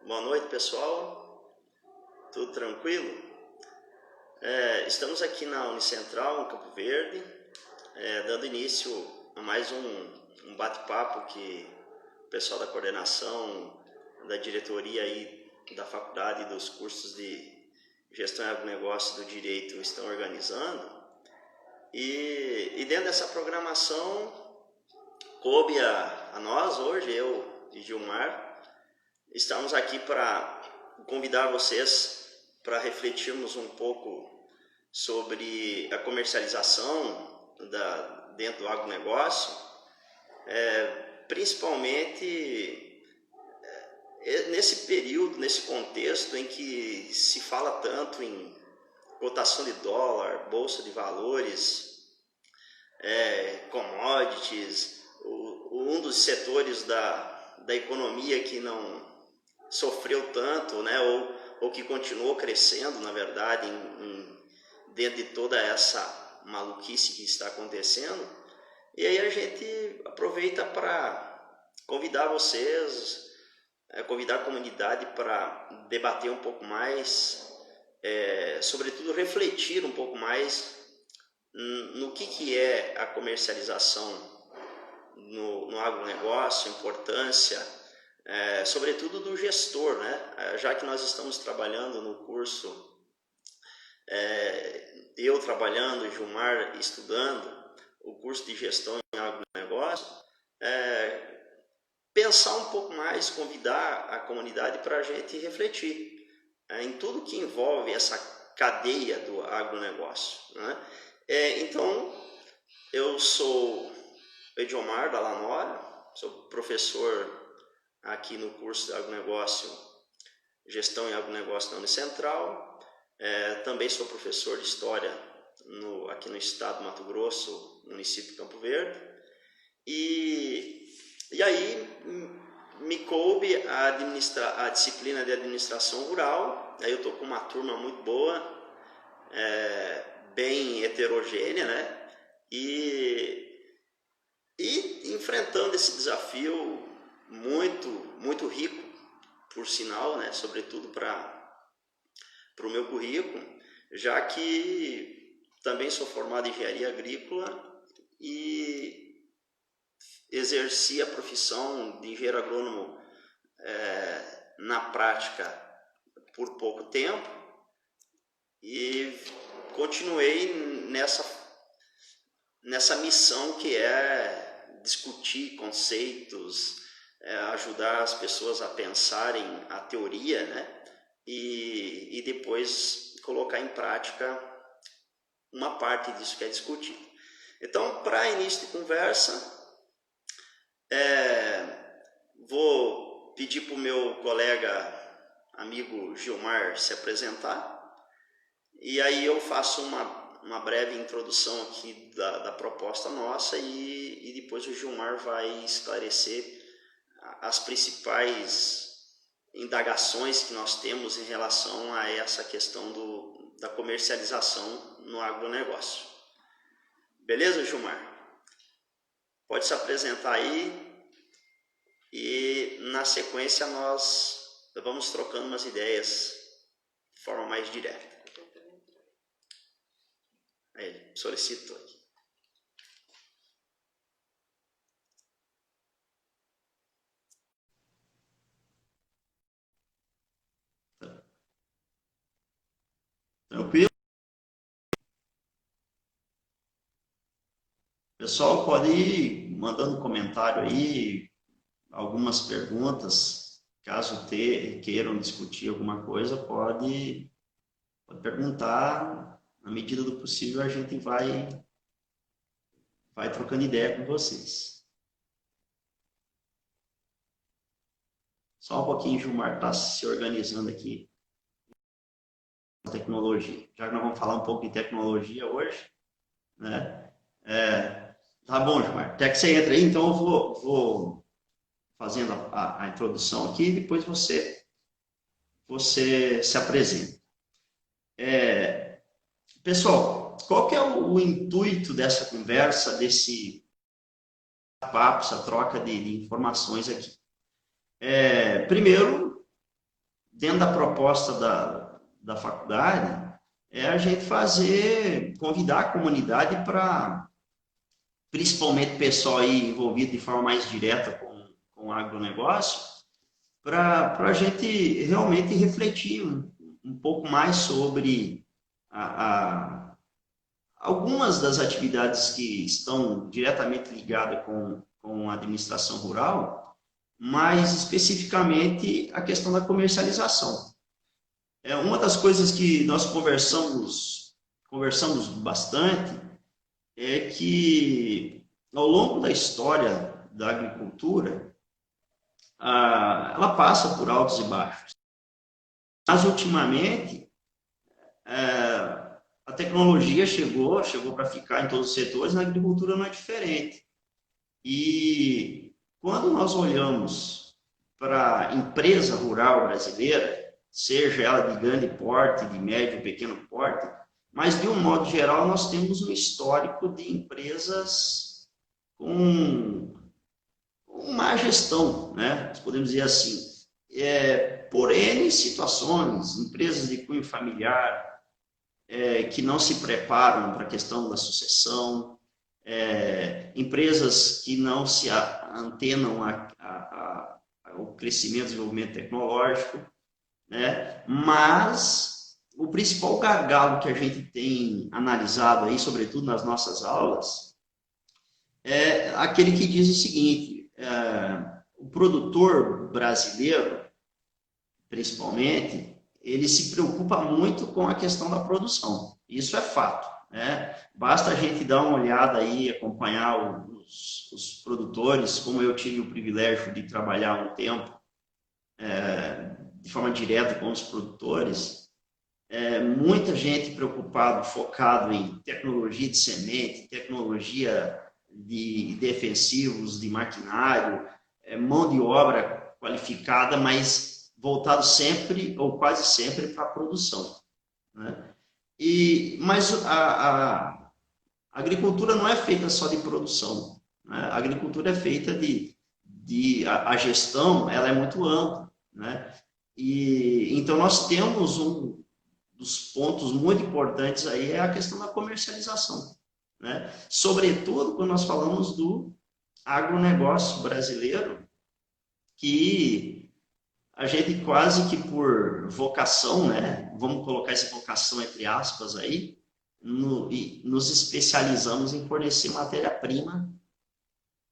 Boa noite, pessoal. Tudo tranquilo? Estamos aqui na Unicentral, em Campo Verde, dando início a mais um bate-papo que o pessoal da coordenação, da diretoria aí da faculdade e dos cursos de Gestão e Agronegócio do Direito estão organizando. E dentro dessa programação, coube a nós hoje, eu e Gilmar, estamos aqui para convidar vocês para refletirmos um pouco sobre a comercialização dentro do agronegócio, principalmente nesse período, nesse contexto em que se fala tanto em cotação de dólar, bolsa de valores, commodities, um dos setores da economia que não sofreu tanto, né, ou que continuou crescendo, na verdade, dentro de toda essa maluquice que está acontecendo. E aí a gente aproveita para convidar vocês, convidar a comunidade para debater um pouco mais, sobretudo refletir um pouco mais no que é a comercialização no agronegócio, a importância, sobretudo do gestor, né? Já que nós estamos trabalhando no curso, eu trabalhando, Gilmar estudando o curso de gestão em agronegócio, pensar um pouco mais, convidar a comunidade para a gente refletir em tudo que envolve essa cadeia do agronegócio, né? Então, eu sou Ediomar da Lanora, sou professor aqui no curso de agronegócio, gestão em agronegócio da Unicentral. Também sou professor de história aqui no estado do Mato Grosso, município de Campo Verde. E aí me coube a disciplina de administração rural. Aí eu estou com uma turma muito boa, bem heterogênea, né? E enfrentando esse desafio muito rico, por sinal, né? Sobretudo para o meu currículo, já que também sou formado em engenharia agrícola e exerci a profissão de engenheiro agrônomo na prática por pouco tempo e continuei nessa missão que é discutir conceitos, ajudar as pessoas a pensarem a teoria, né? E depois colocar em prática uma parte disso que é discutido. Então, para início de conversa, vou pedir para o meu colega, amigo Gilmar, se apresentar. E aí eu faço uma breve introdução aqui da proposta nossa e depois o Gilmar vai esclarecer as principais indagações que nós temos em relação a essa questão da comercialização no agronegócio. Beleza, Gilmar? Pode se apresentar aí e na sequência nós vamos trocando umas ideias de forma mais direta. Solicito aqui. Tranquilo? Pessoal, pode ir mandando comentário aí, algumas perguntas. Caso queiram discutir alguma coisa, pode perguntar. Na medida do possível, a gente vai trocando ideia com vocês. Só um pouquinho, Gilmar está se organizando aqui. Tecnologia. Já que nós vamos falar um pouco de tecnologia hoje, né? Tá bom, Gilmar. Até que você entra aí, então eu vou fazendo a introdução aqui e depois você se apresenta. Pessoal, qual que é o intuito dessa conversa, desse papo, essa troca de informações aqui? Primeiro, dentro da proposta da faculdade, é a gente convidar a comunidade para, principalmente o pessoal aí envolvido de forma mais direta com o agronegócio, para a gente realmente refletir um pouco mais sobre algumas das atividades que estão diretamente ligadas com a administração rural, mas especificamente a questão da comercialização. Uma das coisas que nós conversamos bastante é que, ao longo da história da agricultura, ela passa por altos e baixos. Mas, ultimamente, a tecnologia chegou para ficar em todos os setores, na agricultura não é diferente. E quando nós olhamos para a empresa rural brasileira, seja ela de grande porte, de médio, pequeno porte, mas de um modo geral nós temos um histórico de empresas com má gestão, né? Podemos dizer assim, por N situações, empresas de cunho familiar que não se preparam para a questão da sucessão, empresas que não se antenam ao crescimento e desenvolvimento tecnológico, né? Mas o principal gargalo que a gente tem analisado aí, sobretudo nas nossas aulas, é aquele que diz o seguinte: o produtor brasileiro, principalmente, ele se preocupa muito com a questão da produção. Isso é fato, né? Basta a gente dar uma olhada aí, acompanhar os produtores, como eu tive o privilégio de trabalhar um tempo de forma direta com os produtores, muita gente preocupada, focado em tecnologia de semente, tecnologia de defensivos, de maquinário, mão de obra qualificada, mas voltado sempre ou quase sempre para a produção, né? Mas a agricultura não é feita só de produção, né? A agricultura é feita a gestão, ela é muito ampla, né? E então nós temos um dos pontos muito importantes aí é a questão da comercialização, né? Sobretudo quando nós falamos do agronegócio brasileiro, que a gente quase que por vocação, né? Vamos colocar essa vocação entre aspas aí, nos especializamos em fornecer matéria-prima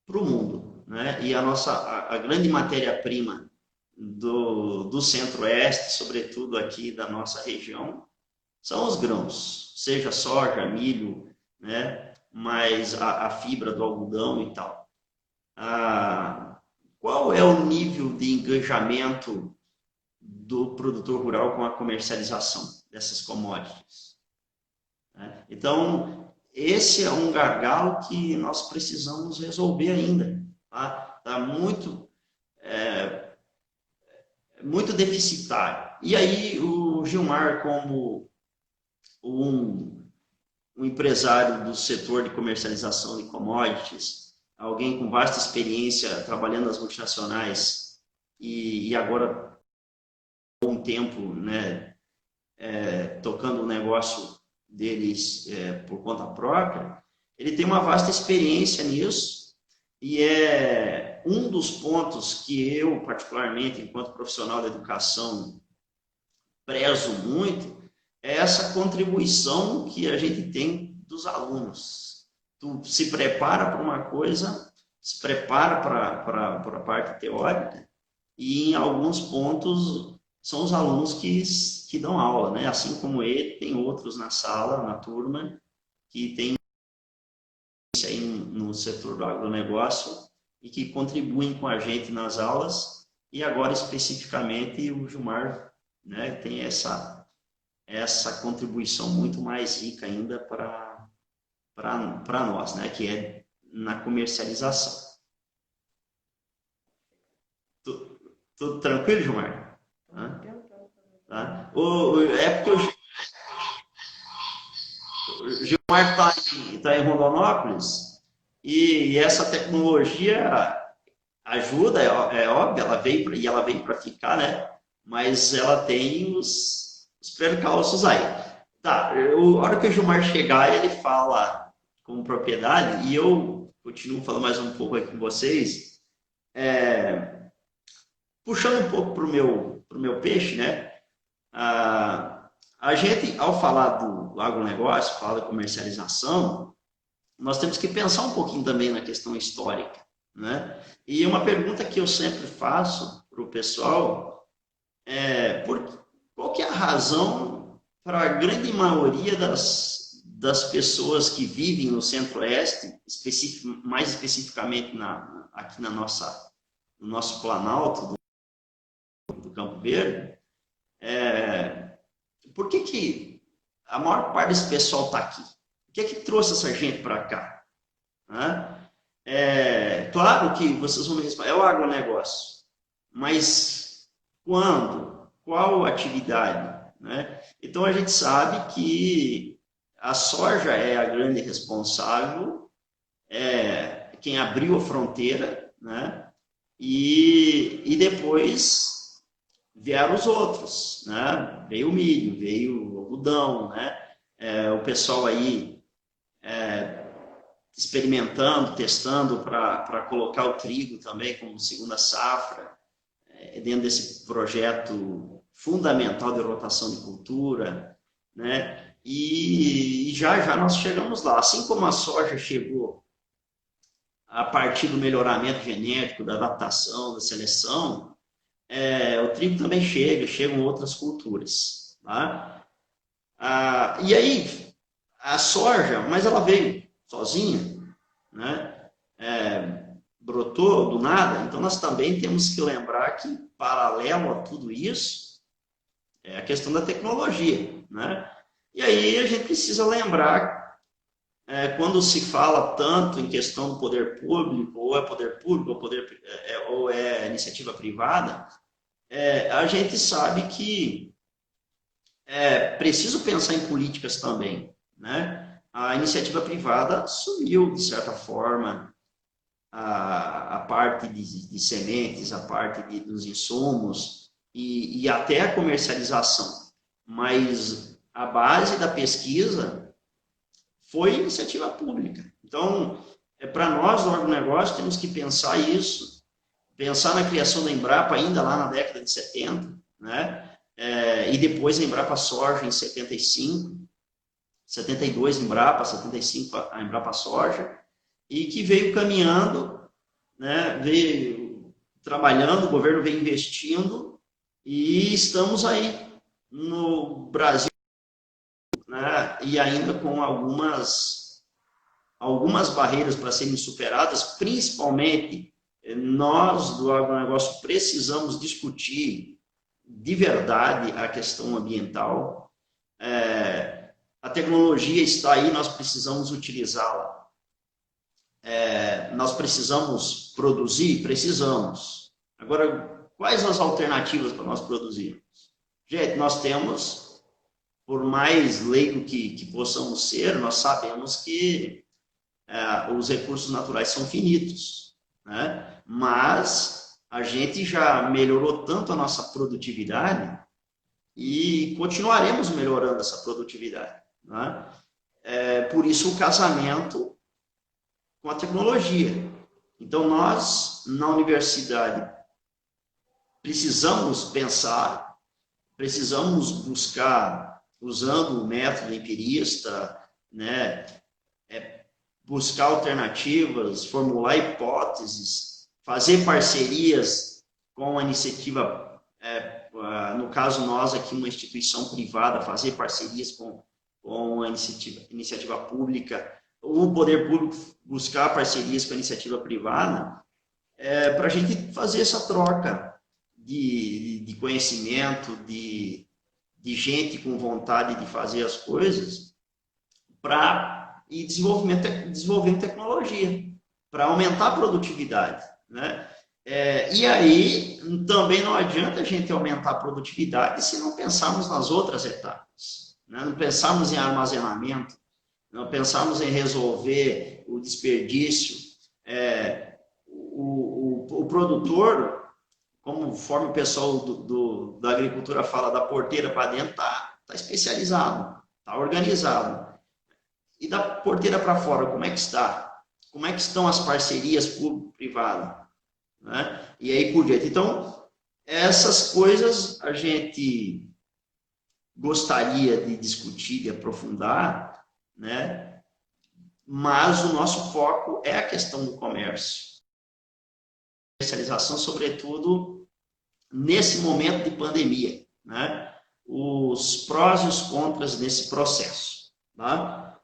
para o mundo, né? E a grande matéria-prima do Centro-Oeste, sobretudo aqui da nossa região, são os grãos, seja soja, milho, né? Mas a fibra do algodão e tal. Qual é o nível de engajamento do produtor rural com a comercialização dessas commodities? Então, esse é um gargalo que nós precisamos resolver ainda. Tá muito deficitário. E aí o Gilmar, como um empresário do setor de comercialização de commodities, alguém com vasta experiência trabalhando nas multinacionais e agora um tempo, né, tocando o negócio deles por conta própria, ele tem uma vasta experiência nisso e um dos pontos que eu, particularmente, enquanto profissional da educação, prezo muito é essa contribuição que a gente tem dos alunos. Tu se prepara para uma coisa, se prepara para a parte teórica e, em alguns pontos, são os alunos que dão aula, né? Assim como ele, tem outros na sala, na turma, que tem aí no setor do agronegócio e que contribuem com a gente nas aulas, e agora especificamente o Gilmar, né, tem essa contribuição muito mais rica ainda para nós, né, que é na comercialização. Tudo tranquilo, Gilmar? Tá? É porque o Gilmar está em Rondonópolis e essa tecnologia ajuda, é óbvio, ela veio para ficar, né? mas ela tem os percalços aí. Tá, a hora que o Gilmar chegar, ele fala com propriedade, e eu continuo falando mais um pouco aqui com vocês, puxando um pouco pro meu peixe, né? A gente, ao falar do agronegócio, falar da comercialização, nós temos que pensar um pouquinho também na questão histórica, né? E uma pergunta que eu sempre faço para o pessoal qual que é a razão para a grande maioria das pessoas que vivem no Centro-Oeste, mais especificamente aqui no nosso Planalto do Campo Verde, por que a maior parte desse pessoal está aqui? O que é que trouxe essa gente para cá? Né? Claro que vocês vão me responder, é o agronegócio, mas quando? Qual atividade? Né? Então a gente sabe que a soja é a grande responsável, quem abriu a fronteira, né? E depois vieram os outros, né? Veio o milho, veio o algodão, né? O pessoal aí experimentando, testando para colocar o trigo também como segunda safra, dentro desse projeto fundamental de rotação de cultura, né? E já nós chegamos lá. Assim como a soja chegou a partir do melhoramento genético, da adaptação, da seleção, o trigo também chegam outras culturas. Tá? E aí, a soja, mas ela veio sozinha, né? Brotou do nada, então nós também temos que lembrar que, paralelo a tudo isso, é a questão da tecnologia, né? E aí a gente precisa lembrar, quando se fala tanto em questão do poder público, ou é poder público, ou é iniciativa privada, a gente sabe que preciso pensar em políticas também, né? A iniciativa privada assumiu, de certa forma, a parte de sementes, a parte dos insumos e até a comercialização. Mas a base da pesquisa foi iniciativa pública. Então, para nós do agronegócio, temos que pensar isso, pensar na criação da Embrapa ainda lá na década de 70, né? E depois a Embrapa Soja em 75, 72 Embrapa, 75 a Embrapa Soja, e que veio caminhando, né, veio trabalhando, o governo veio investindo, e estamos aí no Brasil, né, e ainda com algumas barreiras para serem superadas, principalmente nós do agronegócio precisamos discutir de verdade a questão ambiental. A tecnologia está aí, nós precisamos utilizá-la. Nós precisamos produzir? Precisamos. Agora, quais as alternativas para nós produzirmos? Gente, nós temos, por mais leigo que possamos ser, nós sabemos que os recursos naturais são finitos, né? Mas a gente já melhorou tanto a nossa produtividade e continuaremos melhorando essa produtividade, né? Por isso o casamento com a tecnologia. Então nós, na universidade, precisamos pensar, precisamos buscar, usando o método empirista, né, buscar alternativas, formular hipóteses, fazer parcerias com a iniciativa, no caso nós aqui, uma instituição privada, fazer parcerias com a iniciativa pública, o poder público buscar parcerias com a iniciativa privada, para a gente fazer essa troca de conhecimento, de gente com vontade de fazer as coisas, e desenvolvendo tecnologia, para aumentar a produtividade, né? E aí, também não adianta a gente aumentar a produtividade se não pensarmos nas outras etapas, né? Não pensarmos em armazenamento, não pensarmos em resolver o desperdício. O produtor, conforme o pessoal da agricultura fala, da porteira para dentro, está especializado, está organizado. E da porteira para fora, como é que está? Como é que estão as parcerias público-privado? Né? E aí por diante. Então, essas coisas a gente gostaria de discutir, de aprofundar, né? Mas o nosso foco é a questão do comércio. Comercialização, sobretudo, nesse momento de pandemia, né? Os prós e os contras nesse processo. Tá?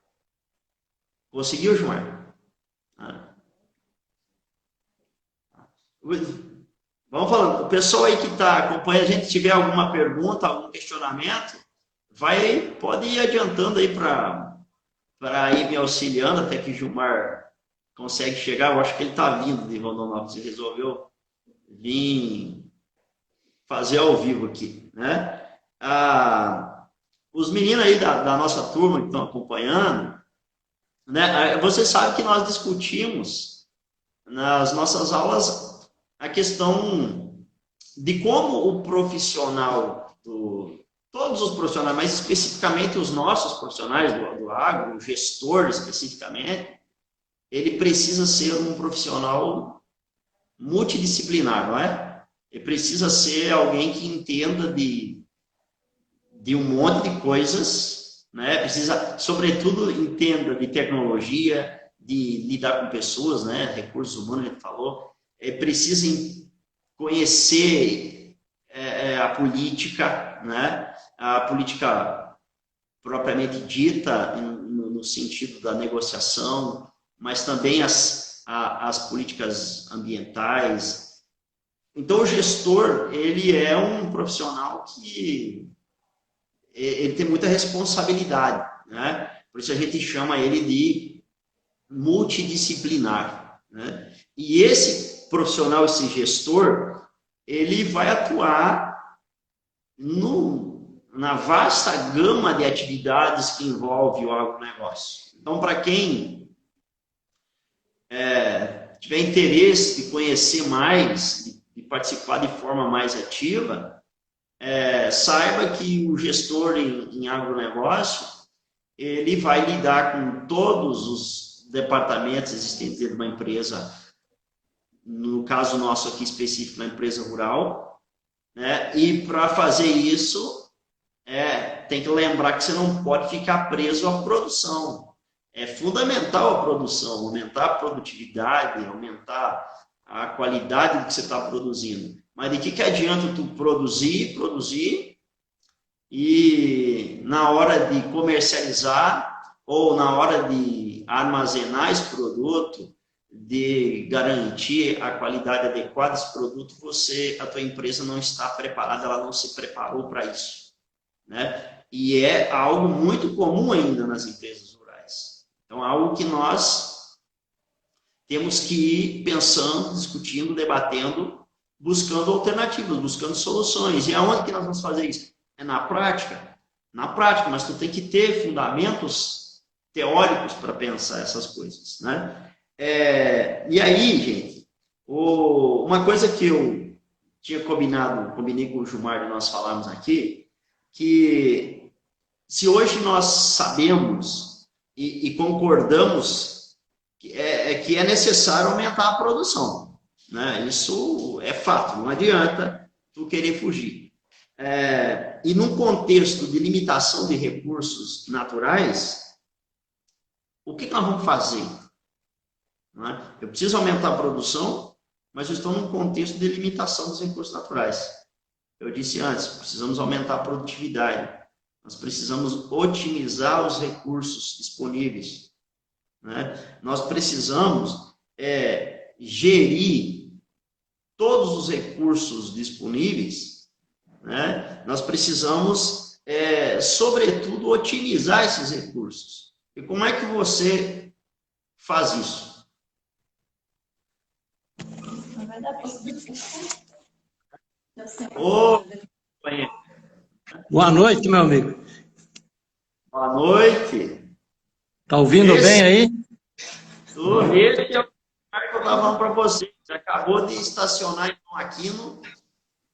Conseguiu, João? Vamos falando. O pessoal aí que está acompanhando, a gente tiver alguma pergunta, algum questionamento, pode ir adiantando aí para ir me auxiliando, até que o Gilmar consegue chegar. Eu acho que ele está vindo de Rondonópolis e resolveu vir fazer ao vivo aqui, né? Os meninos aí da nossa turma que estão acompanhando, né? Você sabe que nós discutimos nas nossas aulas a questão de como o profissional todos os profissionais, mas especificamente os nossos profissionais do agro, o gestor especificamente, ele precisa ser um profissional multidisciplinar, não é? Ele precisa ser alguém que entenda de um monte de coisas, né? Precisa, sobretudo, entenda de tecnologia, de lidar com pessoas, né? Recursos humanos, a gente falou. Ele precisa conhecer a política, né? A política propriamente dita, no sentido da negociação, mas também as políticas ambientais. Então, o gestor, ele é um profissional que ele tem muita responsabilidade, né? Por isso a gente chama ele de multidisciplinar, né? E esse profissional, esse gestor, ele vai atuar na vasta gama de atividades que envolve o agronegócio. Então, para quem tiver interesse de conhecer mais, de participar de forma mais ativa, saiba que o gestor em agronegócio, ele vai lidar com todos os departamentos existentes dentro de uma empresa, no caso nosso aqui específico, na empresa rural, né? E para fazer isso, tem que lembrar que você não pode ficar preso à produção. É fundamental a produção, aumentar a produtividade, aumentar a qualidade do que você está produzindo. Mas de que adianta tu produzir, e na hora de comercializar ou na hora de armazenar esse produto, de garantir a qualidade adequada desse produto, a tua empresa não está preparada, ela não se preparou para isso, né? E é algo muito comum ainda nas empresas rurais. Então, é algo que nós temos que ir pensando, discutindo, debatendo, buscando alternativas, buscando soluções. E aonde que nós vamos fazer isso? É na prática? Na prática, mas tu tem que ter fundamentos teóricos para pensar essas coisas, né? E aí, gente, uma coisa que eu combinei com o Gilmar de nós falarmos aqui, que se hoje nós sabemos e concordamos que é necessário aumentar a produção, né? Isso é fato, não adianta tu querer fugir. E num contexto de limitação de recursos naturais, o que nós vamos fazer? Eu preciso aumentar a produção, mas eu estou num contexto de limitação dos recursos naturais. Eu disse antes, precisamos aumentar a produtividade. Nós precisamos otimizar os recursos disponíveis, né? Nós precisamos gerir todos os recursos disponíveis, né? Nós precisamos, sobretudo, otimizar esses recursos. E como é que você faz isso? Boa noite, meu amigo. Boa noite. Tá ouvindo bem aí? Esse é o que eu estava falando para você. Você acabou de estacionar em Tom Aquino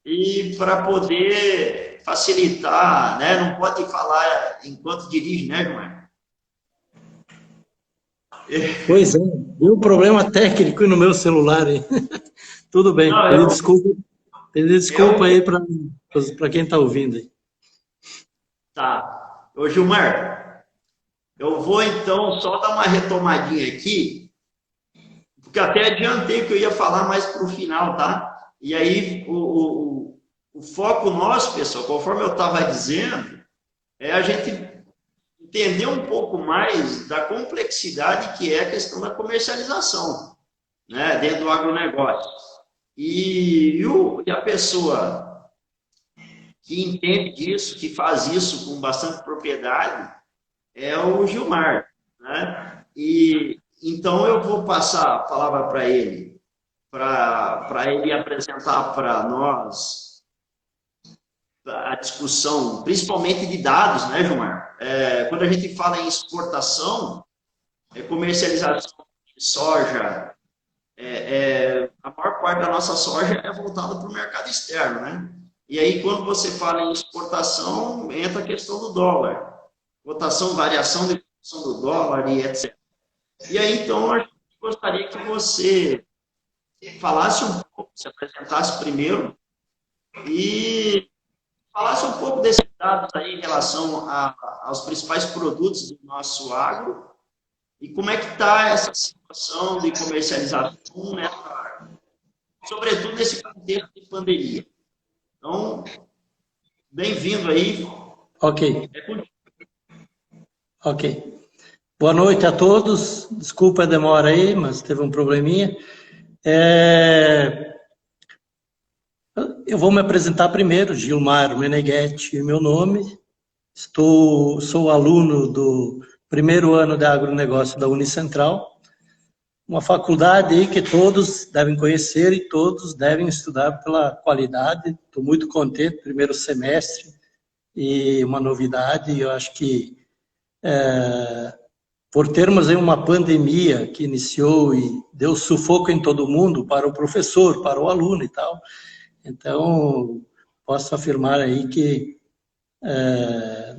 e para poder facilitar, né? Não pode falar enquanto dirige, né, Gilmar? Pois é, deu um problema técnico no meu celular aí. Tudo bem, Não, pedir desculpa aí para quem está ouvindo aí. tá. Ô, Gilmar, eu vou então só dar uma retomadinha aqui, porque até adiantei que eu ia falar mais para o final, tá? E aí, o foco nosso, pessoal, conforme eu estava dizendo, é a gente entender um pouco mais da complexidade que é a questão da comercialização, né, dentro do agronegócio. E a pessoa que entende disso, que faz isso com bastante propriedade, é o Gilmar, né? E então eu vou passar a palavra para ele apresentar para nós a discussão, principalmente de dados, né, Gilmar? Quando a gente fala em exportação, comercialização de soja, a maior parte da nossa soja é voltada para o mercado externo, né? E aí, quando você fala em exportação, entra a questão do dólar, variação de cotação do dólar e etc. E aí, então, a gente gostaria que você falasse um pouco, se apresentasse primeiro e falasse um pouco desses dados aí em relação aos principais produtos do nosso agro e como é que está essa situação de comercialização, né, sobretudo nesse contexto de pandemia. Então, bem-vindo aí. Ok. Ok. Boa noite a todos. Desculpa a demora aí, mas teve um probleminha. Eu vou me apresentar primeiro, Gilmar Meneghetti, meu nome. Sou aluno do primeiro ano de agronegócio da Unicentral, uma faculdade aí que todos devem conhecer e todos devem estudar pela qualidade. Estou muito contente, primeiro semestre, e uma novidade, eu acho que por termos aí uma pandemia que iniciou e deu sufoco em todo mundo, para o professor, para o aluno e tal, então posso afirmar aí que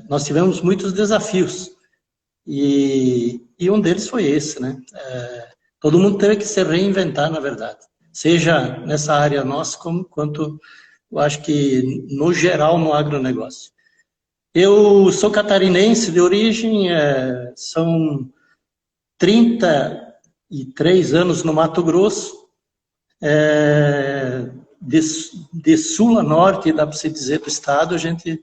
nós tivemos muitos desafios e um deles foi esse, né? Todo mundo teve que se reinventar, na verdade, seja nessa área nossa, quanto eu acho que no geral no agronegócio. Eu sou catarinense de origem, são 33 anos no Mato Grosso, de sul a norte, dá para se dizer, do estado, a gente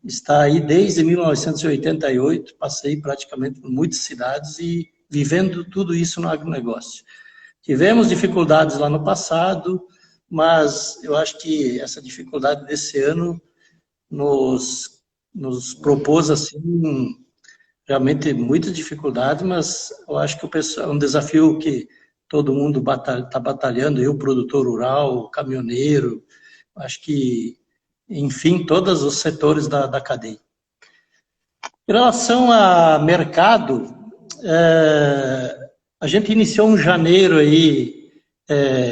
está aí desde 1988, passei praticamente por muitas cidades e vivendo tudo isso no agronegócio. Tivemos dificuldades lá no passado, mas eu acho que essa dificuldade desse ano nos propôs, assim, realmente muita dificuldade, mas eu acho que é um desafio que todo mundo está batalhando, eu, produtor rural, caminhoneiro, acho que, enfim, todos os setores da cadeia. Em relação a mercado, a gente iniciou em janeiro aí,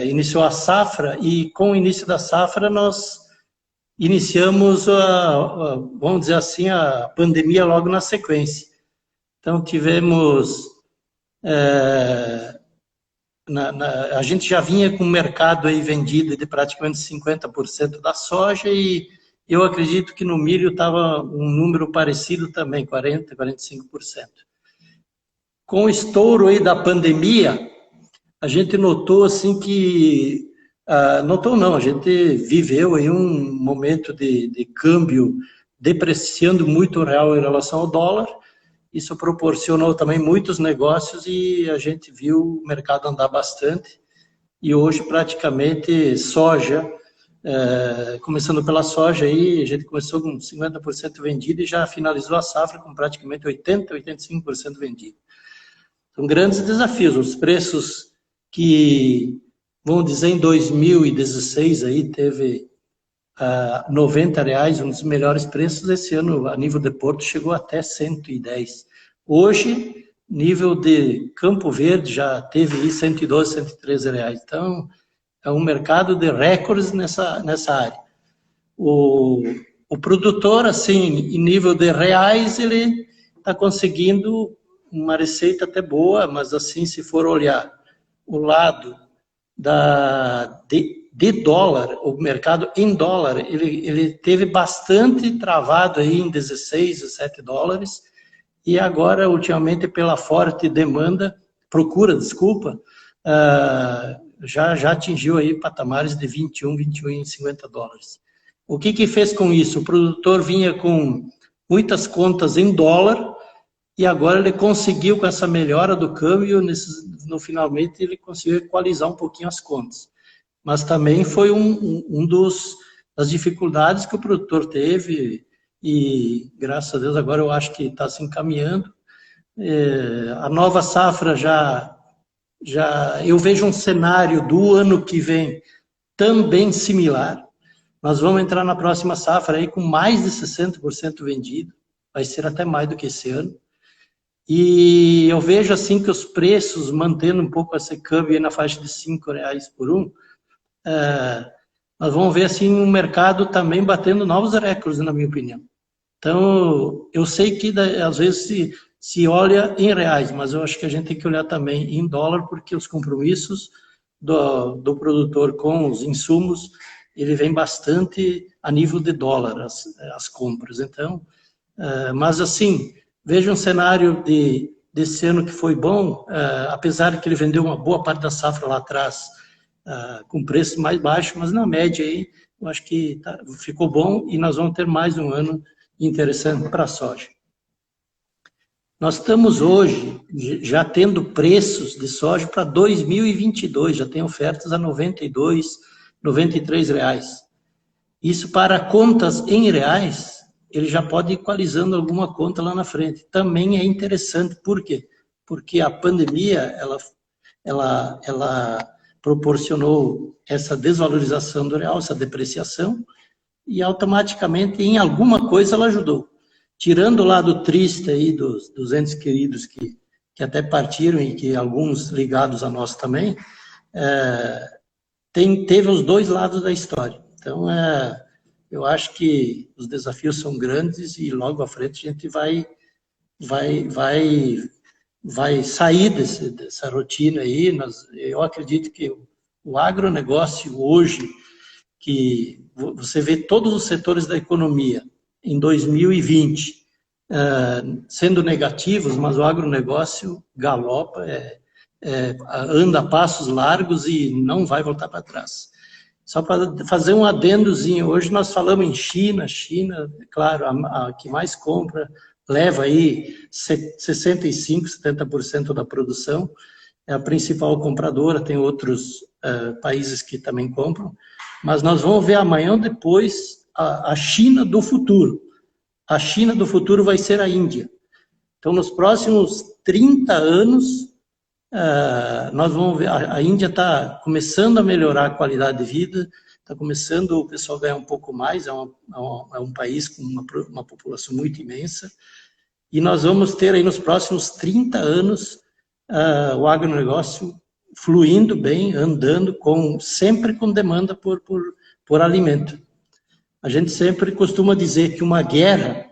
iniciou a safra, e com o início da safra nós iniciamos, vamos dizer assim, a pandemia logo na sequência. Então tivemos, a gente já vinha com o mercado aí vendido de praticamente 50% da soja e eu acredito que no milho estava um número parecido também, 40%, 45%. Com o estouro aí da pandemia, a gente notou assim que, notou não, a gente viveu aí um momento de câmbio depreciando muito o real em relação ao dólar. Isso proporcionou também muitos negócios e a gente viu o mercado andar bastante. E hoje, praticamente, soja, começando pela soja, aí, a gente começou com 50% vendido e já finalizou a safra com praticamente 80%, 85% vendido. São grandes desafios. Os preços que, vamos dizer, em 2016 aí teve R$90, um dos melhores preços. Esse ano, a nível de Porto, chegou até 110. Hoje, nível de Campo Verde já teve aí 112, R$113. Então, é um mercado de recordes nessa área. o produtor, assim, em nível de reais, ele está conseguindo uma receita até boa, mas assim, se for olhar o lado de dólar, o mercado em dólar, ele teve bastante travado aí em 16, 17 dólares, e agora, ultimamente, pela forte procura, já atingiu aí patamares de 21, 21,50 dólares. O que fez com isso? O produtor vinha com muitas contas em dólar, e agora ele conseguiu, com essa melhora do câmbio, no finalmente ele conseguiu equalizar um pouquinho as contas. Mas também foi das dificuldades que o produtor teve, e graças a Deus agora eu acho que está se encaminhando. A nova safra eu vejo um cenário do ano que vem também similar. Nós vamos entrar na próxima safra aí com mais de 60% vendido, vai ser até mais do que esse ano. E eu vejo assim que os preços, mantendo um pouco esse câmbio aí na faixa de R$5 por nós vamos ver assim um mercado também batendo novos recordes, na minha opinião. Então, eu sei que às vezes se olha em reais, mas eu acho que a gente tem que olhar também em dólar, porque os compromissos do produtor com os insumos, ele vem bastante a nível de dólar, as compras. Então, mas assim, veja um cenário desse ano que foi bom, apesar de que ele vendeu uma boa parte da safra lá atrás, com preço mais baixo, mas na média aí, eu acho que ficou bom, e nós vamos ter mais um ano interessante para a soja. Nós estamos hoje já tendo preços de soja para 2022, já tem ofertas a R$92, R$93. Isso para contas em reais, ele já pode ir equalizando alguma conta lá na frente. Também é interessante, por quê? Porque a pandemia, ela proporcionou essa desvalorização do real, essa depreciação, e automaticamente, em alguma coisa, ela ajudou. Tirando o lado triste aí dos entes queridos que até partiram, e que alguns ligados a nós também, teve os dois lados da história. Então, eu acho que os desafios são grandes, e logo à frente a gente vai sair dessa rotina aí. Eu acredito que o agronegócio hoje, que você vê todos os setores da economia em 2020 sendo negativos, mas o agronegócio galopa, anda a passos largos e não vai voltar para trás. Só para fazer um adendozinho, hoje nós falamos em China, claro, a que mais compra, leva aí 65%, 70% da produção, é a principal compradora, tem outros países que também compram, mas nós vamos ver amanhã ou depois a China do futuro. A China do futuro vai ser a Índia. Então, nos próximos 30 anos, nós vamos ver, a Índia está começando a melhorar a qualidade de vida, está começando o pessoal ganhar um pouco mais, é um país com uma população muito imensa, e nós vamos ter aí nos próximos 30 anos o agronegócio fluindo bem, andando, sempre com demanda por alimento. A gente sempre costuma dizer que uma guerra,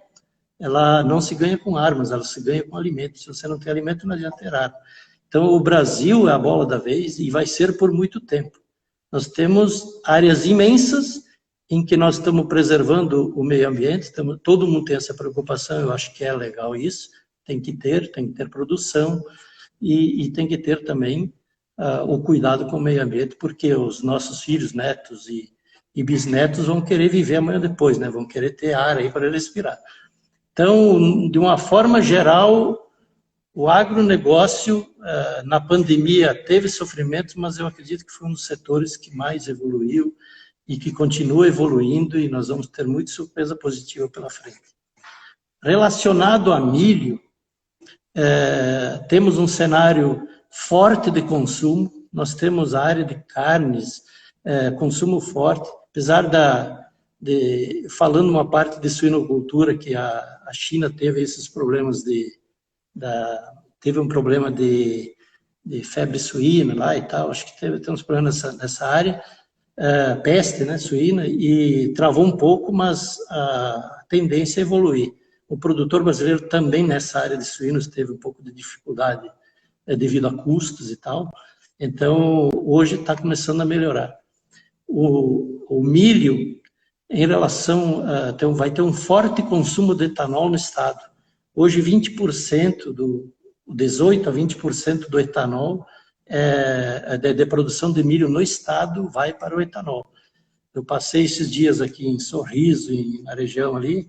ela não se ganha com armas, ela se ganha com alimento. Se você não tem alimento, não adianta ter arma. Então, o Brasil é a bola da vez, e vai ser por muito tempo. Nós temos áreas imensas em que nós estamos preservando o meio ambiente, todo mundo tem essa preocupação, eu acho que é legal isso, tem que ter produção, e tem que ter também o cuidado com o meio ambiente, porque os nossos filhos, netos e bisnetos vão querer viver amanhã depois, né? Vão querer ter ar aí para respirar. Então, de uma forma geral, o agronegócio, na pandemia, teve sofrimentos, mas eu acredito que foi um dos setores que mais evoluiu e que continua evoluindo, e nós vamos ter muita surpresa positiva pela frente. Relacionado a milho, temos um cenário forte de consumo, nós temos a área de carnes, consumo forte, apesar falando uma parte de suinocultura, que a China teve esses problemas teve um problema de febre suína lá e tal, acho que tem uns problemas nessa área. peste, né, suína, e travou um pouco, mas a tendência é evoluir. O produtor brasileiro também nessa área de suínos teve um pouco de dificuldade devido a custos e tal, então hoje está começando a melhorar. O milho, em relação, vai ter um forte consumo de etanol no estado. Hoje 20% 18% a 20% do etanol de produção de milho no estado vai para o etanol. Eu passei esses dias aqui em Sorriso, na região ali,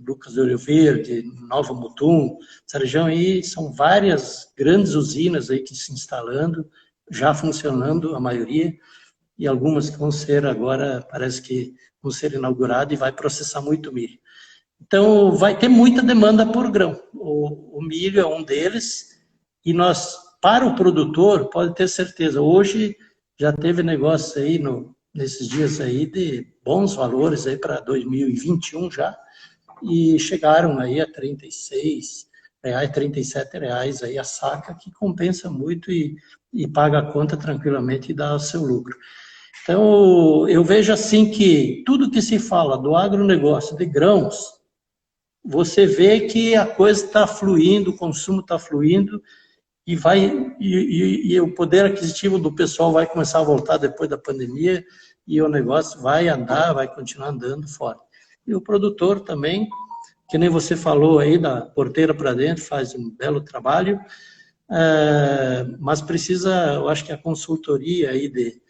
Lucas do Rio Verde, Nova Mutum, essa região aí são várias grandes usinas aí que se instalando, já funcionando a maioria, e algumas que vão ser agora, parece que vão ser inauguradas e vai processar muito milho. Então, vai ter muita demanda por grão. O milho é um deles, e nós, para o produtor, pode ter certeza, hoje já teve negócio aí nesses dias aí de bons valores aí para 2021 já, e chegaram aí a R$36, R$37 aí a saca, que compensa muito e paga a conta tranquilamente e dá o seu lucro. Então, eu vejo assim que tudo que se fala do agronegócio de grãos, você vê que a coisa está fluindo, o consumo está fluindo, e o poder aquisitivo do pessoal vai começar a voltar depois da pandemia, e o negócio vai andar, vai continuar andando forte. E o produtor também, que nem você falou aí, da porteira para dentro, faz um belo trabalho, mas precisa, eu acho que a consultoria aí de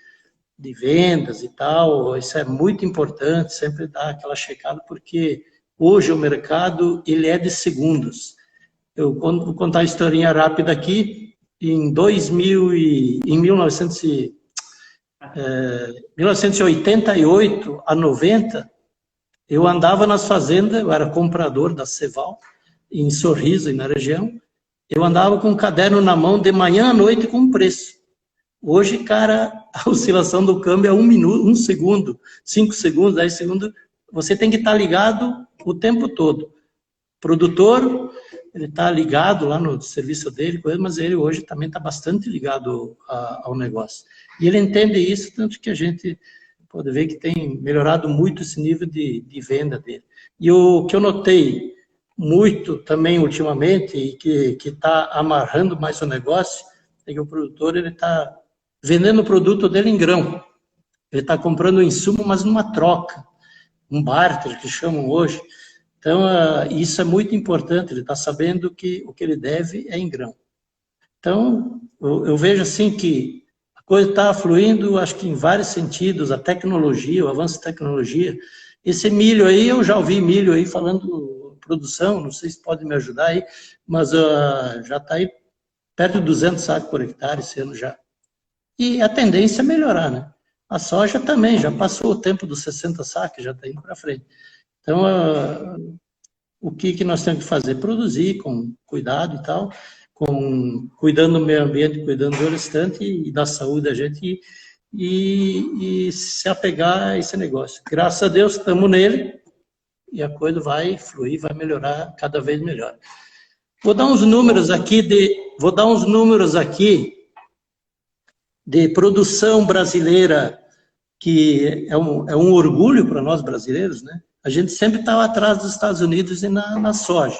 vendas e tal, isso é muito importante, sempre dar aquela checada, porque hoje o mercado, ele é de segundos. Eu vou contar a historinha rápida aqui. Em 1988 a 90, eu andava nas fazendas, eu era comprador da Ceval, em Sorriso, na região. Eu andava com um caderno na mão de manhã à noite com preço. Hoje, cara, a oscilação do câmbio é 1 minuto, 1 segundo, 5 segundos, 10 segundos. Você tem que estar ligado o tempo todo. Produtor, ele está ligado lá no serviço dele, mas ele hoje também está bastante ligado ao negócio. E ele entende isso, tanto que a gente pode ver que tem melhorado muito esse nível de venda dele. E o que eu notei muito também ultimamente, e que está amarrando mais o negócio, é que o produtor está vendendo o produto dele em grão. Ele está comprando o insumo, mas numa troca, um barter, que chamam hoje. Então, isso é muito importante, ele está sabendo que o que ele deve é em grão. Então, eu vejo assim que a coisa está fluindo, acho que em vários sentidos, a tecnologia, o avanço da tecnologia. Esse milho aí, eu já ouvi milho aí falando produção, não sei se pode me ajudar aí, mas já está aí perto de 200 sacos por hectare esse ano já. E a tendência é melhorar, né? A soja também, já passou o tempo dos 60 sacos, já está indo para frente. Então, o que nós temos que fazer? Produzir com cuidado e tal, cuidando do meio ambiente, cuidando do restante e da saúde da gente e se apegar a esse negócio. Graças a Deus, estamos nele e a coisa vai fluir, vai melhorar cada vez melhor. Vou dar uns números aqui de produção brasileira, que é um orgulho para nós brasileiros, né? A gente sempre estava atrás dos Estados Unidos e na soja.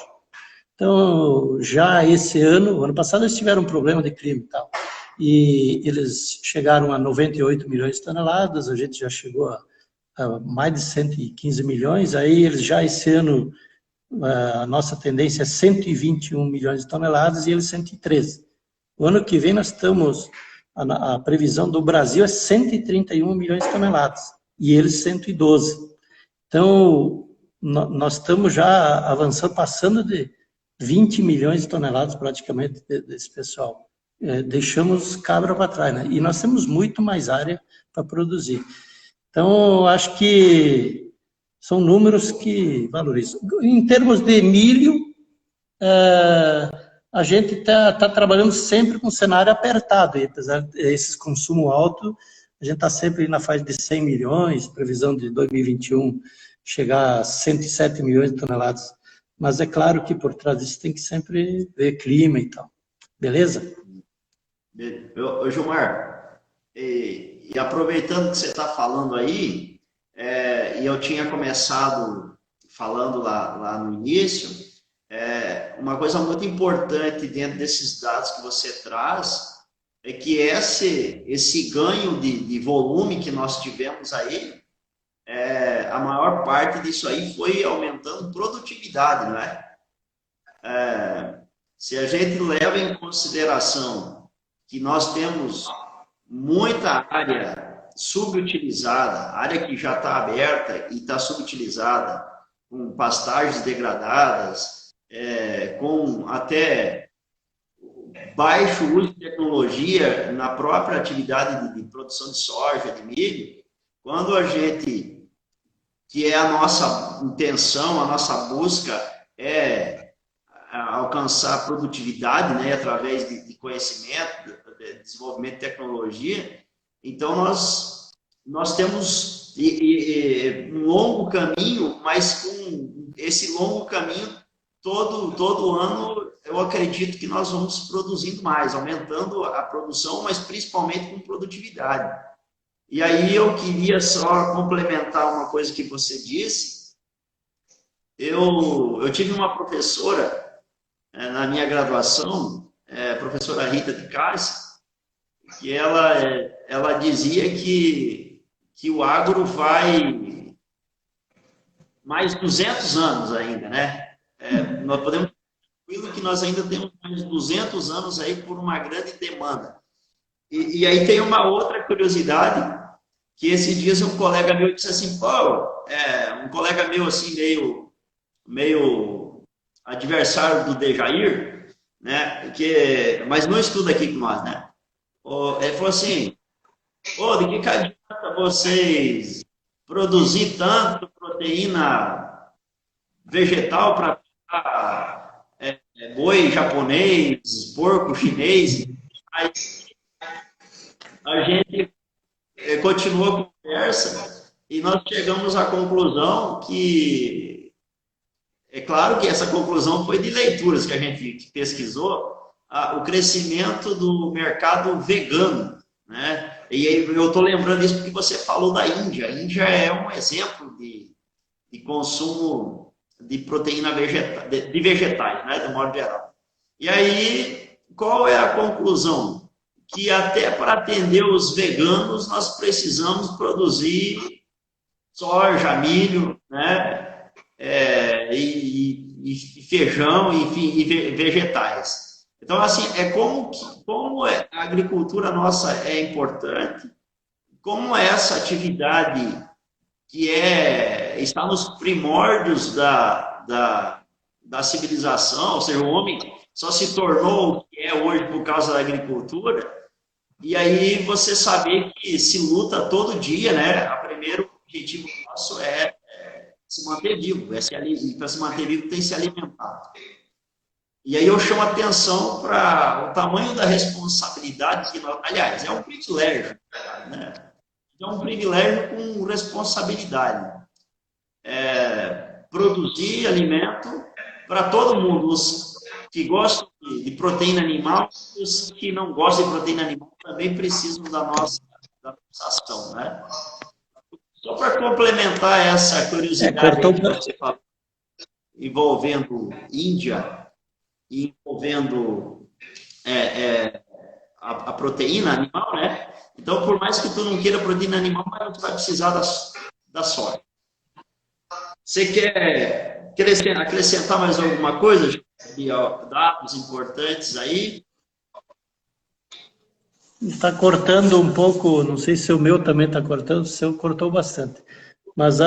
Então, já esse ano passado, eles tiveram um problema de clima e tal. E eles chegaram a 98 milhões de toneladas, a gente já chegou a mais de 115 milhões. Aí, eles já esse ano, a nossa tendência é 121 milhões de toneladas e eles 113. O ano que vem, nós estamos, a previsão do Brasil é 131 milhões de toneladas e eles 112. Então, nós estamos já avançando, passando de 20 milhões de toneladas praticamente desse pessoal. Deixamos cabra para trás, né? E nós temos muito mais área para produzir. Então, acho que são números que valorizam. Em termos de milho, a gente está trabalhando sempre com cenário apertado, e apesar desses consumo alto, a gente está sempre na faixa de 100 milhões, previsão de 2021 chegar a 107 milhões de toneladas. Mas é claro que por trás disso tem que sempre ver clima e tal. Beleza? Ô, Gilmar, E aproveitando que você está falando aí, e eu tinha começado falando lá no início, uma coisa muito importante dentro desses dados que você traz é que esse ganho de volume que nós tivemos aí, a maior parte disso aí foi aumentando produtividade, não é? Se a gente leva em consideração que nós temos muita área subutilizada, área que já está aberta e está subutilizada, com pastagens degradadas, com até baixo uso de tecnologia na própria atividade de produção de soja, de milho, quando a gente, que é a nossa intenção, a nossa busca é alcançar produtividade, né, através de conhecimento, de desenvolvimento de tecnologia, então nós temos um longo caminho, mas com esse longo caminho, todo ano, eu acredito que nós vamos produzindo mais, aumentando a produção, mas principalmente com produtividade. E aí eu queria só complementar uma coisa que você disse. Eu tive uma professora na minha graduação, professora Rita de Cássia, que ela dizia que o agro vai mais 200 anos ainda, né? Nós podemos dizer que nós ainda temos mais 200 anos aí por uma grande demanda. E aí tem uma outra curiosidade, que esses dias um colega meu disse assim, um colega meu assim meio adversário do Dejair, né? Mas não estuda aqui com nós, né? Ele falou assim, de que adianta vocês produzir tanto proteína vegetal para boi japonês, porco chinês? Aí a gente continuou a conversa e nós chegamos à conclusão que, é claro que essa conclusão foi de leituras que a gente pesquisou, o crescimento do mercado vegano, né? E aí eu estou lembrando isso porque você falou da Índia. A Índia é um exemplo de consumo de proteína de vegetais, né, de modo geral. E aí, qual é a conclusão? Que até para atender os veganos, nós precisamos produzir soja, milho, né, e feijão, enfim, e vegetais. Então, assim, como a agricultura nossa é importante, como essa atividade que está nos primórdios da civilização, ou seja, o homem só se tornou o que é hoje por causa da agricultura, e aí você saber que se luta todo dia, né? O primeiro objetivo nosso é se manter vivo, para se manter vivo tem que se alimentar. E aí eu chamo a atenção para o tamanho da responsabilidade que nós, aliás, é um privilégio, né? É um privilégio com responsabilidade. Produzir alimento para todo mundo, os que gostam de proteína animal, os que não gostam de proteína animal também precisam da nossa ação, né? Só para complementar essa curiosidade que você falou, envolvendo Índia, e envolvendo a proteína animal, né? Então, por mais que tu não queira proteína animal, mas tu vai precisar da soja. Você quer acrescentar mais alguma coisa? Dados importantes aí? Está cortando um pouco, não sei se o meu também está cortando, o seu cortou bastante. Mas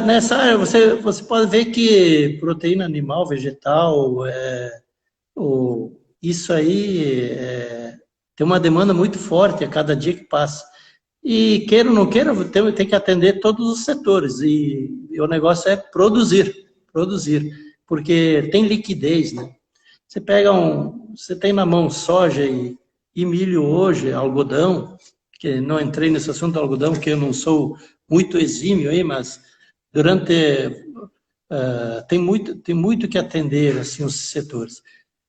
nessa área você pode ver que proteína animal, vegetal, isso aí tem uma demanda muito forte a cada dia que passa. E queira ou não queira, tem que atender todos os setores. E o negócio é produzir, porque tem liquidez, né? Você tem na mão soja e milho hoje, algodão, que não entrei nesse assunto algodão, que eu não sou muito exímio aí, mas tem muito que atender assim os setores.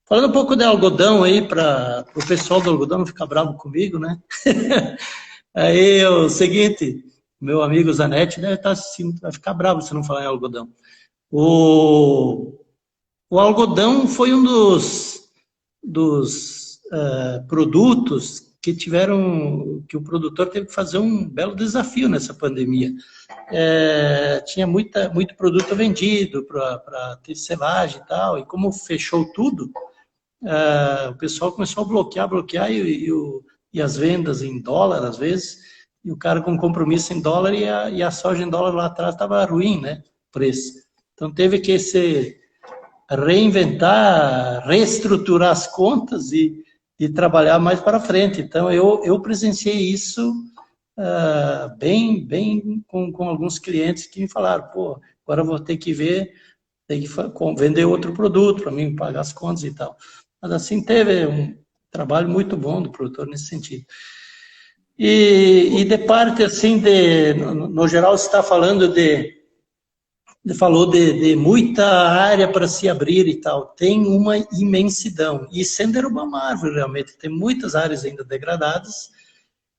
Falando um pouco de algodão aí, para o pessoal do algodão não ficar bravo comigo, né? Aí é o seguinte, meu amigo Zanetti deve estar assistindo, vai ficar bravo se não falar em algodão. O, o algodão foi um dos produtos que o produtor teve que fazer um belo desafio nessa pandemia. Tinha muito produto vendido para ter selagem e tal, e como fechou tudo, o pessoal começou a bloquear e as vendas em dólar, às vezes, e o cara com compromisso em dólar e a soja em dólar lá atrás estava ruim, né? Preço. Então teve que se reinventar, reestruturar as contas e trabalhar mais para frente. Então eu presenciei isso bem com alguns clientes que me falaram, pô, agora eu vou ter que vender outro produto para mim pagar as contas e tal. Mas assim, teve um trabalho muito bom do produtor nesse sentido. E de parte, assim, no geral, você está falando falou de muita área para se abrir e tal. Tem uma imensidão. E sem derrubar uma árvore, realmente. Tem muitas áreas ainda degradadas.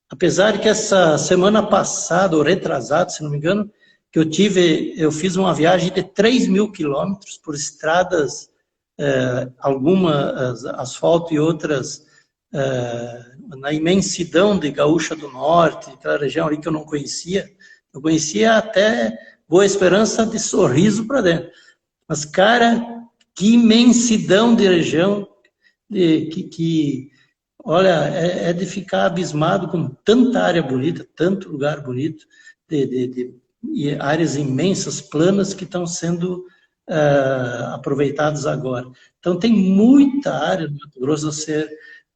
Apesar de que essa semana passada, ou retrasada, se não me engano, que eu fiz uma viagem de 3.000 quilômetros por estradas, algumas asfalto e outras na imensidão de Gaúcha do Norte, aquela região ali que eu não conhecia. Eu conhecia até Boa Esperança de Sorriso para dentro. Mas, cara, que imensidão de região olha, é de ficar abismado com tanta área bonita, tanto lugar bonito, e áreas imensas, planas que estão sendo aproveitadas agora. Então, tem muita área do Mato Grosso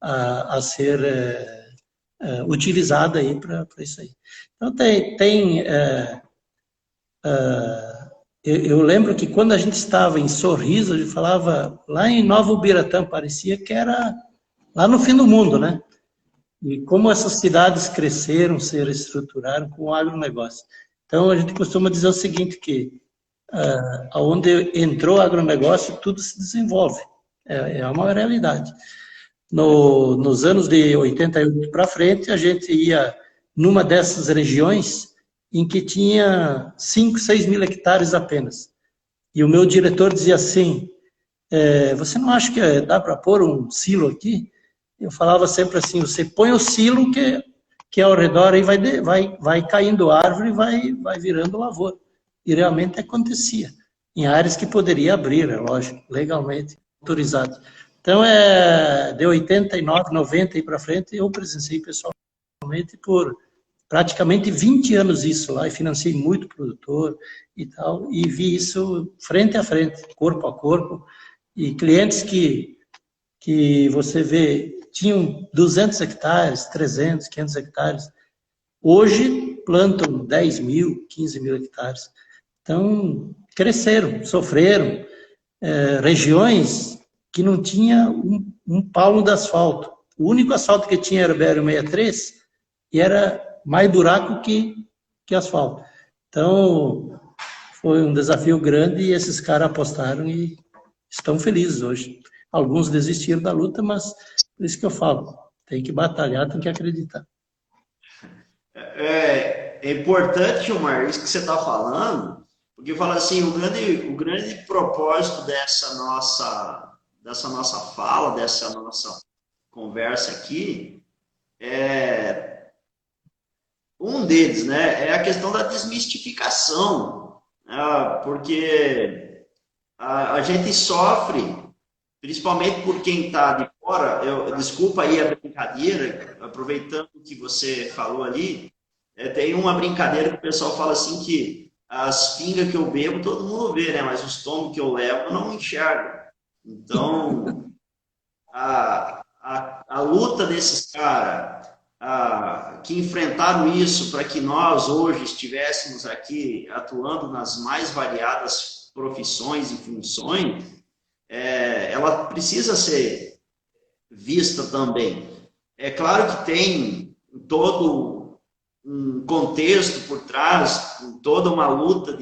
a ser utilizada aí para isso aí. Então, eu lembro que quando a gente estava em Sorriso, a gente falava, lá em Nova Ubiratã, parecia que era lá no fim do mundo, né? E como essas cidades cresceram, se reestruturaram com o agronegócio. Então, a gente costuma dizer o seguinte, que onde entrou o agronegócio, tudo se desenvolve. É uma realidade. Nos anos de 88 para frente, a gente ia numa dessas regiões em que tinha 5, 6 mil hectares apenas. E o meu diretor dizia assim, você não acha que dá para pôr um silo aqui? Eu falava sempre assim, você põe o silo que ao redor aí vai caindo árvore e vai virando lavoura. E realmente acontecia. Em áreas que poderia abrir, é lógico, legalmente autorizadas. Então, de 89, 90 e para frente, eu presenciei pessoalmente por praticamente 20 anos isso lá, e financiei muito produtor e tal, e vi isso frente a frente, corpo a corpo, e clientes que você vê, tinham 200 hectares, 300, 500 hectares, hoje plantam 10 mil, 15 mil hectares. Então, cresceram, sofreram. Regiões que não tinha um palmo de asfalto. O único asfalto que tinha era o BR-63 e era mais buraco que asfalto. Então, foi um desafio grande e esses caras apostaram e estão felizes hoje. Alguns desistiram da luta, mas por isso que eu falo, tem que batalhar, tem que acreditar. É importante, Gilmar, isso que você está falando, porque fala assim, o grande propósito dessa nossa fala, dessa nossa conversa aqui, um deles, né, é a questão da desmistificação, né, porque a gente sofre, principalmente por quem está de fora, desculpa aí a brincadeira, aproveitando o que você falou ali, tem uma brincadeira que o pessoal fala assim que as pingas que eu bebo todo mundo vê, né, mas os tomos que eu levo eu não enxergo. Então, a luta desses caras que enfrentaram isso para que nós hoje estivéssemos aqui atuando nas mais variadas profissões e funções, ela precisa ser vista também. É claro que tem todo um contexto por trás, toda uma luta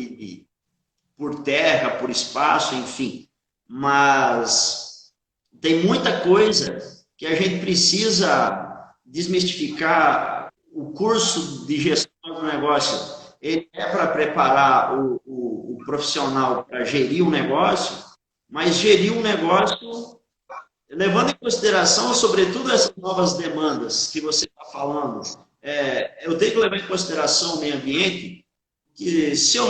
por terra, por espaço, enfim, mas tem muita coisa que a gente precisa desmistificar. O curso de gestão do negócio, ele é para preparar o profissional para gerir um negócio, mas gerir um negócio levando em consideração, sobretudo, essas novas demandas que você está falando. Eu tenho que levar em consideração o meio ambiente, que se eu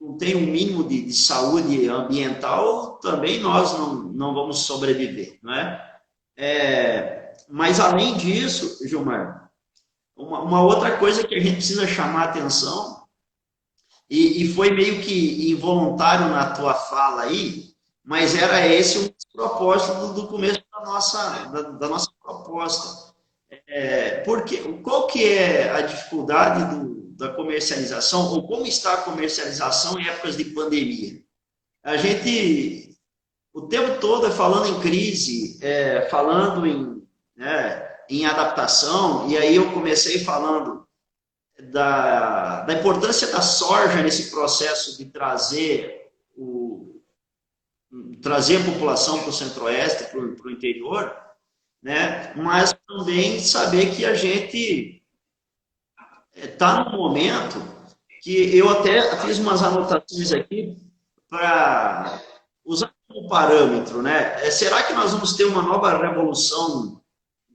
não tenho um mínimo de saúde ambiental, também nós não vamos sobreviver, não é? Mas, além disso, Gilmar, uma outra coisa que a gente precisa chamar a atenção, e foi meio que involuntário na tua fala aí, mas era esse o propósito do começo da nossa proposta. Porque, qual que é a dificuldade da comercialização, ou como está a comercialização em épocas de pandemia? A gente, o tempo todo, falando em crise, falando em adaptação, e aí eu comecei falando da importância da soja nesse processo de trazer a população para o centro-oeste, para o interior, né? Mas também saber que a gente está num momento que eu até fiz umas anotações aqui para usar como parâmetro, né? Será que nós vamos ter uma nova revolução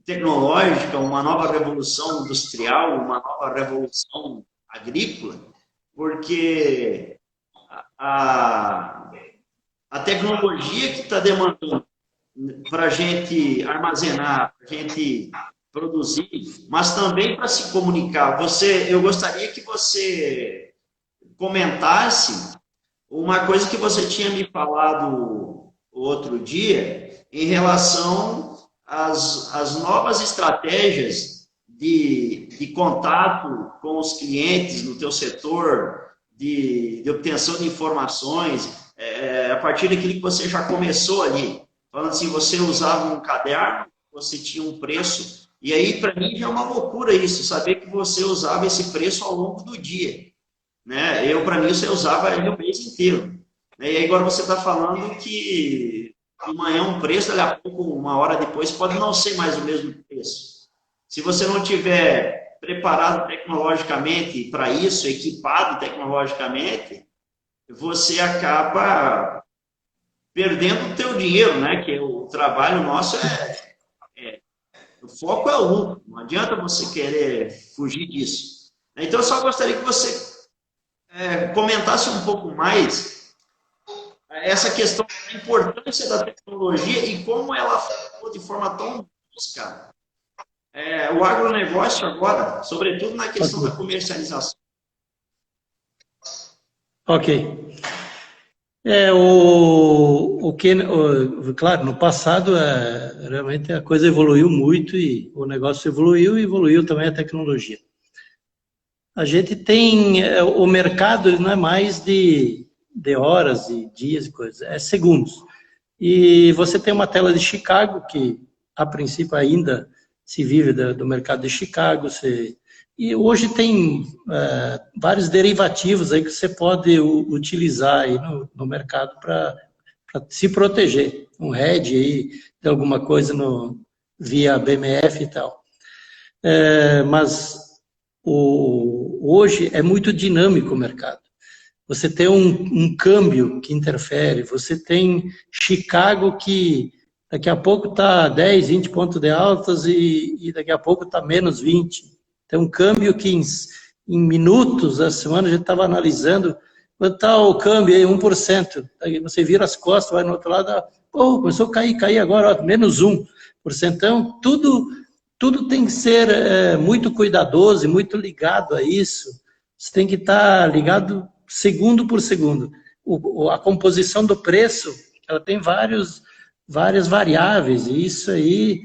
tecnológica, uma nova revolução industrial, uma nova revolução agrícola? Porque a tecnologia que está demandando para a gente armazenar, para a gente produzir, mas também para se comunicar. Eu gostaria que você comentasse uma coisa que você tinha me falado outro dia em relação às novas estratégias de contato com os clientes no teu setor, de obtenção de informações, a partir daquilo que você já começou ali. Falando assim, você usava um caderno, você tinha um preço, e aí para mim já é uma loucura isso, saber que você usava esse preço ao longo do dia, né? Para mim, você usava ele o mês inteiro, né? E aí agora você está falando que amanhã um preço, daqui a pouco, uma hora depois, pode não ser mais o mesmo preço. Se você não tiver preparado tecnologicamente para isso, equipado tecnologicamente, você acaba perdendo o teu dinheiro, né? Que o trabalho nosso o foco é o lucro, não adianta você querer fugir disso. Então, eu só gostaria que você comentasse um pouco mais essa questão da importância da tecnologia e como ela ficou de forma tão brusca o agronegócio agora, sobretudo na questão da comercialização. Ok. Claro, no passado realmente a coisa evoluiu muito e o negócio evoluiu e evoluiu também a tecnologia. A gente tem, o mercado não é mais de horas e dias e coisas, é segundos. E você tem uma tela de Chicago, que a princípio ainda se vive do mercado de Chicago, e hoje tem vários derivativos aí que você pode utilizar aí no mercado para se proteger. Um hedge aí, de alguma coisa via BMF e tal. Mas hoje é muito dinâmico o mercado. Você tem um câmbio que interfere, você tem Chicago que daqui a pouco está 10, 20 pontos de altas e daqui a pouco está menos 20. Tem um câmbio que em minutos, a semana a gente estava analisando, quanto está o câmbio aí, 1%. Aí você vira as costas, vai no outro lado, começou a cair agora, menos 1%. Então, tudo tem que ser muito cuidadoso e muito ligado a isso. Você tem que estar ligado segundo por segundo. A composição do preço, ela tem várias variáveis, e isso aí,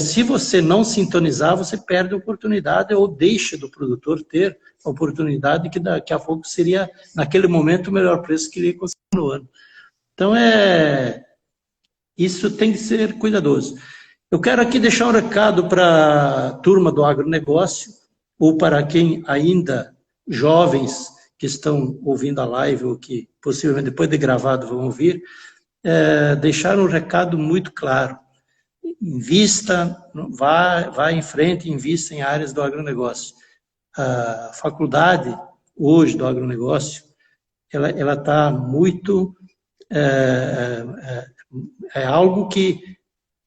se você não sintonizar, você perde a oportunidade ou deixa do produtor ter a oportunidade que daqui a pouco seria, naquele momento, o melhor preço que ele ia conseguir no ano. Então, isso tem que ser cuidadoso. Eu quero aqui deixar um recado para a turma do agronegócio, ou para quem ainda, jovens que estão ouvindo a live, ou que possivelmente depois de gravado vão ouvir. deixar um recado muito claro. Invista, vá em frente, invista em áreas do agronegócio. A faculdade, hoje, do agronegócio, ela está muito... É algo que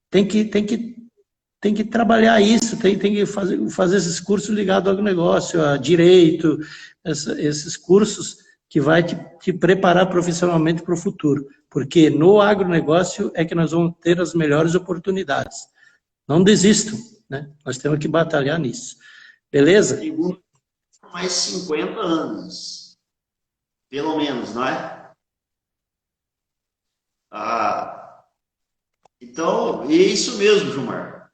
tem que trabalhar isso, tem que fazer esses cursos ligados ao agronegócio, a direito, esses cursos que vai te preparar profissionalmente para o futuro. Porque no agronegócio é que nós vamos ter as melhores oportunidades. Não desistam, né? Nós temos que batalhar nisso. Beleza? Mais 50 anos, pelo menos, não é? Então, é isso mesmo, Gilmar.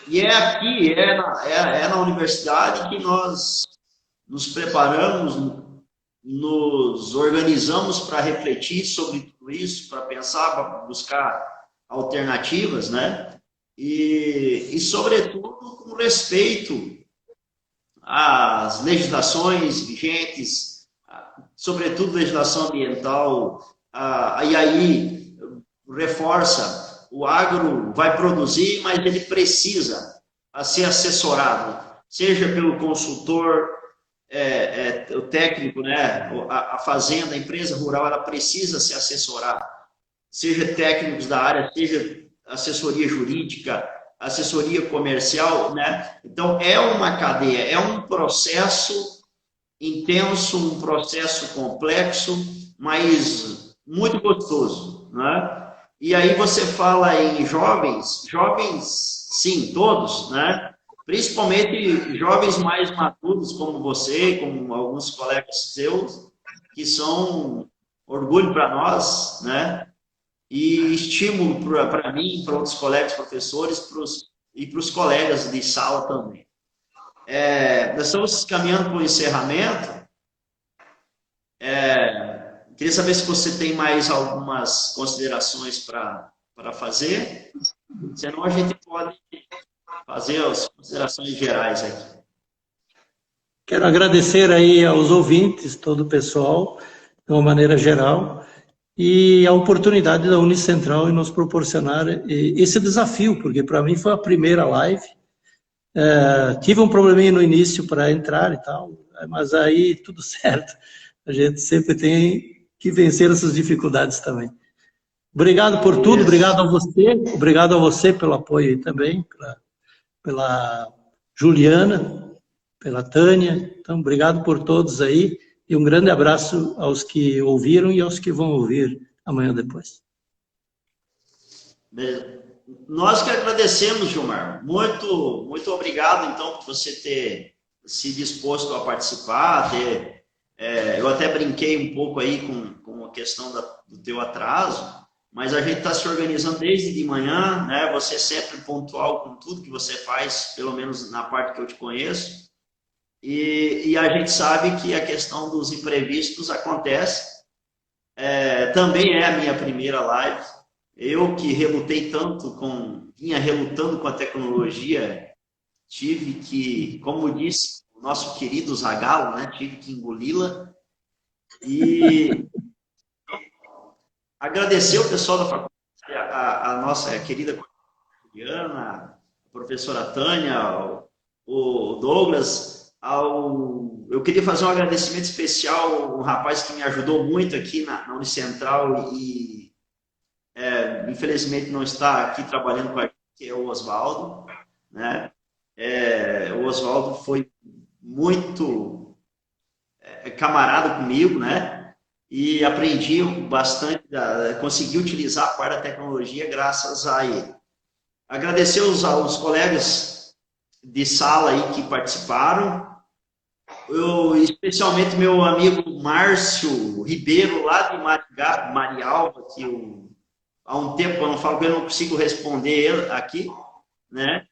E é aqui, na universidade que nós nos preparamos, nos organizamos para refletir sobre tudo isso, para pensar, para buscar alternativas, né? E sobretudo, com respeito às legislações vigentes, sobretudo legislação ambiental, e aí reforça, o agro vai produzir, mas ele precisa ser assessorado, seja pelo consultor, o técnico, né, a fazenda, a empresa rural, ela precisa se assessorar, seja técnicos da área, seja assessoria jurídica, assessoria comercial, né? Então, é uma cadeia, é um processo intenso, um processo complexo, mas muito gostoso, né? E aí você fala em jovens, sim, todos, né? Principalmente jovens mais maduros como você, como alguns colegas seus, que são orgulho para nós, né? E estímulo para mim, para outros colegas professores e para os colegas de sala também. Nós estamos caminhando para o encerramento. Queria saber se você tem mais algumas considerações para fazer, senão a gente pode fazer as considerações gerais aqui. Quero agradecer aí aos ouvintes, todo o pessoal, de uma maneira geral, e a oportunidade da Unicentral em nos proporcionar esse desafio, porque para mim foi a primeira live. Tive um probleminha no início para entrar e tal, mas aí tudo certo. A gente sempre tem que vencer essas dificuldades também. Obrigado por tudo, obrigado a você pelo apoio também, pela Juliana, pela Tânia. Então, obrigado por todos aí e um grande abraço aos que ouviram e aos que vão ouvir amanhã depois. Nós que agradecemos, Gilmar. Muito, muito obrigado, então, por você ter se disposto a participar, eu até brinquei um pouco aí com a questão do teu atraso, mas a gente está se organizando desde de manhã, né? Você é sempre pontual com tudo que você faz, pelo menos na parte que eu te conheço, e a gente sabe que a questão dos imprevistos acontece. Também é a minha primeira live. Eu que relutei tanto vinha relutando com a tecnologia, tive que, como disse o nosso querido Zagallo, né, tive que engoli-la. E agradecer o pessoal da faculdade, a nossa querida Juliana, a professora Tânia, o Douglas. Eu queria fazer um agradecimento especial ao rapaz que me ajudou muito aqui na Unicentral e infelizmente não está aqui trabalhando com a gente, que é o Oswaldo, né? O Oswaldo foi muito camarada comigo, né? E aprendi bastante, consegui utilizar a parte da tecnologia graças a ele. Agradecer aos colegas de sala aí que participaram, especialmente meu amigo Márcio Ribeiro, lá de Marialva, que há um tempo eu não falo, eu não consigo responder ele aqui, né?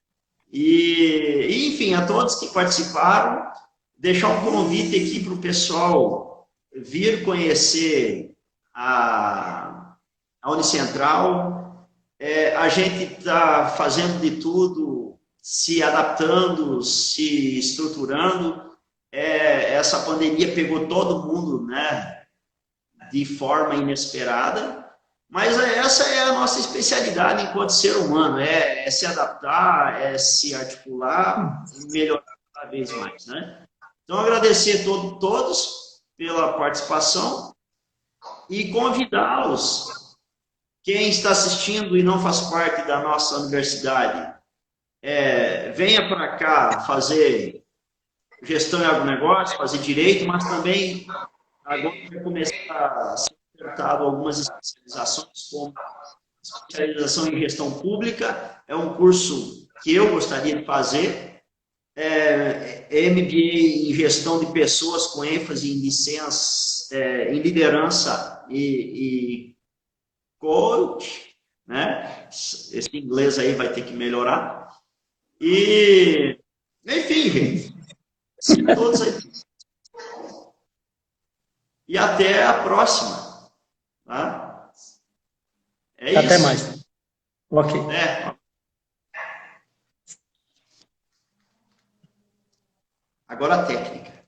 E enfim, a todos que participaram, deixar um convite aqui para o pessoal vir conhecer a Unicentral. A gente está fazendo de tudo, se adaptando, se estruturando. Essa pandemia pegou todo mundo, né, de forma inesperada, mas essa é a nossa especialidade enquanto ser humano, é se adaptar, é se articular e melhorar cada vez mais, né? Então, agradecer a todos pela participação e convidá-los, quem está assistindo e não faz parte da nossa universidade, venha para cá fazer gestão em agronegócio, fazer direito, mas também agora vai começar a ser ofertado algumas especializações, como especialização em gestão pública, é um curso que eu gostaria de fazer, MBA em gestão de pessoas com ênfase em licença, em liderança e coach, né? Esse inglês aí vai ter que melhorar. E, enfim, gente, todos aí. E até a próxima. Tá? Até isso. mais. Ok. Agora a técnica.